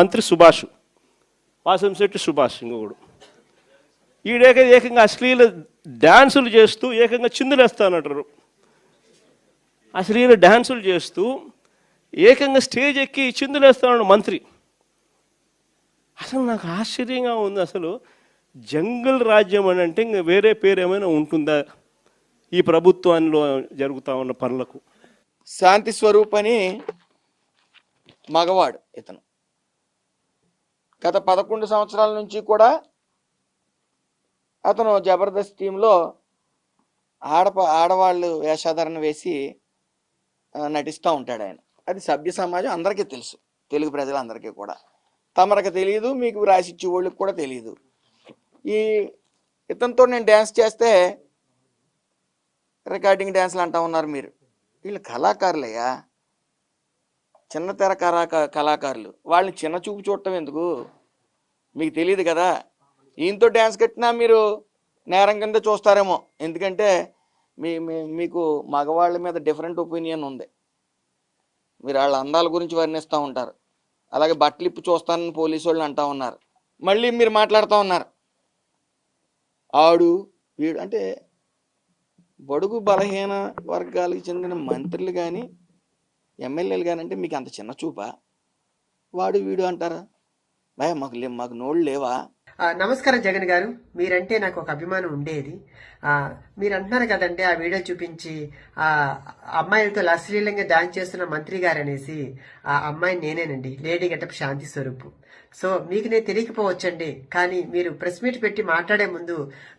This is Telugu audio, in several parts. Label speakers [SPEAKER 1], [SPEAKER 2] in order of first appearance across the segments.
[SPEAKER 1] మంత్రి సుభాష్, వాసంశెట్టి సుభాష్ ఇంకొకడు. ఏకంగా అశ్లీల డ్యాన్సులు చేస్తూ ఏకంగా చిందులేస్తానంటారు. అశ్లీల డ్యాన్సులు చేస్తూ ఏకంగా స్టేజ్ ఎక్కి చిందులేస్తాడు మంత్రి. అసలు నాకు ఆశ్చర్యంగా ఉంది. అసలు జంగల్ రాజ్యం అని అంటే ఇంకా వేరే పేరు ఏమైనా ఉంటుందా ఈ ప్రభుత్వంలో జరుగుతూ ఉన్న పనులకు?
[SPEAKER 2] శాంతి స్వరూప్ అని మగవాడు ఇతను. గత 11 సంవత్సరాల నుంచి కూడా అతను జబర్దస్త్ టీంలో ఆడవాళ్ళు వేషాధారణ వేసి నటిస్తూ ఉంటాడు ఆయన. అది సభ్య సమాజం అందరికీ తెలుసు, తెలుగు ప్రజలందరికీ కూడా. తమరికి తెలియదు, మీకు రాసిచ్చే వాళ్ళకి కూడా తెలియదు. ఇతనితో నేను డ్యాన్స్ చేస్తే రికార్డింగ్ డ్యాన్స్లు అంటూ ఉన్నారు మీరు. వీళ్ళు కళాకారులయ్యా, చిన్న తెర కళాకారులు. వాళ్ళని చిన్న చూపు చూడటం ఎందుకు? మీకు తెలియదు కదా. ఈయనతో డ్యాన్స్ కట్టినా మీరు నేరం కింద చూస్తారేమో. ఎందుకంటే మీకు మగవాళ్ళ మీద డిఫరెంట్ ఒపీనియన్ ఉంది. మీరు వాళ్ళ అందాల గురించి వర్ణిస్తూ ఉంటారు. అలాగే బట్టలిప్పు చూస్తానని పోలీసు వాళ్ళు అంటూ ఉన్నారు. మళ్ళీ మీరు మాట్లాడుతూ ఉన్నారు ఆడు వీడు అంటే. బడుగు బలహీన వర్గాలకు చెందిన మంత్రులు కానీ ఎమ్మెల్యేలు కానీ అంటే మీకు అంత చిన్న చూపా? వాడు వీడు అంటారా? భయ మాకు నోళ్ళు లేవా?
[SPEAKER 3] నమస్కారం జగన్ గారు, మీరంటే నాకు ఒక అభిమానం ఉండేది. మీరు అంటున్నారు కదండి, ఆ వీడియో చూపించి ఆ అమ్మాయిలతో అశ్లీలంగా డాన్స్ చేస్తున్న మంత్రి గారు అనేసి. ఆ అమ్మాయి నేనేనండి, లేడీ గెటప్ శాంతి స్వరూప్. సో మీకు నేను తెలియకపోవచ్చండి, కానీ మీరు ప్రెస్ మీట్ పెట్టి మాట్లాడే ముందు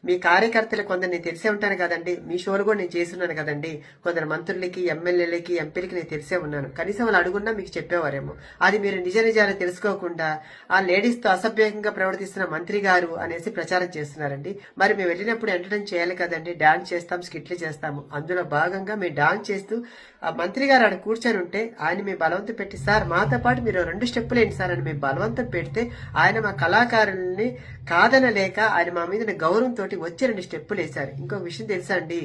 [SPEAKER 3] మీ కార్యకర్తలు కొందరు నేను తెలిసే ఉంటాను కదండి. మీ షోలు కూడా నేను చేస్తున్నాను కదండి. కొందరు మంత్రులకి, ఎమ్మెల్యేలకి, ఎంపీలకి నేను తెలిసే ఉన్నాను. కనీసం వాళ్ళు అడుగున్నా మీకు చెప్పేవారేమో. అది మీరు నిజాలు తెలుసుకోకుండా ఆ లేడీస్తో అసభ్యంగా ప్రవర్తిస్తున్న మంత్రి గారు అనేసి ప్రచారం చేస్తున్నారండి. మరి మేము వెళ్ళినప్పుడు ఎంటర్టైన్ చేయాలి కదండి. డాన్స్ చేస్తాం, స్కిట్లు చేస్తాము. అందులో భాగంగా మేము డాన్స్ చేస్తూ ఆ మంత్రి గారు ఆడ కూర్చొని ఉంటే ఆయన మీ బలవంతం పెట్టి, సార్ మాతో పాటు మీరు 2 స్టెప్పులు ఏంటి సార్ అని మీ బలవంతం పెడితే ఆయన మా కళాకారుల్ని కాదనలేక ఆయన మా మీద గౌరవంతో వచ్చి 2 స్టెప్పులు వేశారు. ఇంకొక విషయం తెలుసా అండి,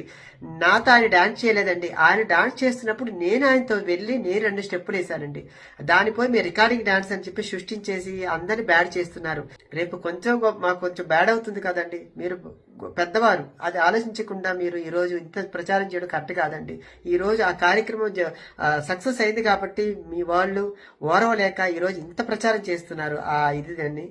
[SPEAKER 3] నాతో ఆయన డాన్స్ చేయలేదండి. ఆయన డాన్స్ చేస్తున్నప్పుడు నేను ఆయనతో వెళ్ళి నేను 2 స్టెప్పులు వేశానండి. దానిపోయి మీరు రికార్డింగ్ డాన్స్ అని చెప్పి సృష్టించేసి అందరినీ బ్యాడ్ చేస్తున్నారు. రేపు మాకు కొంచెం బ్యాడ్ అవుతుంది కదండి. మీరు పెద్దవారు, అది ఆలోచించకుండా మీరు ఈ రోజు ఇంత ప్రచారం చేయడం కరెక్ట్ కాదండి. ఈ రోజు ఆ కార్యక్రమం సక్సెస్ అయింది కాబట్టి మీ వాళ్ళు ఓరవలేక ఈ రోజు ఇంత ప్రచారం చేస్తున్నారు. ఇది దాన్ని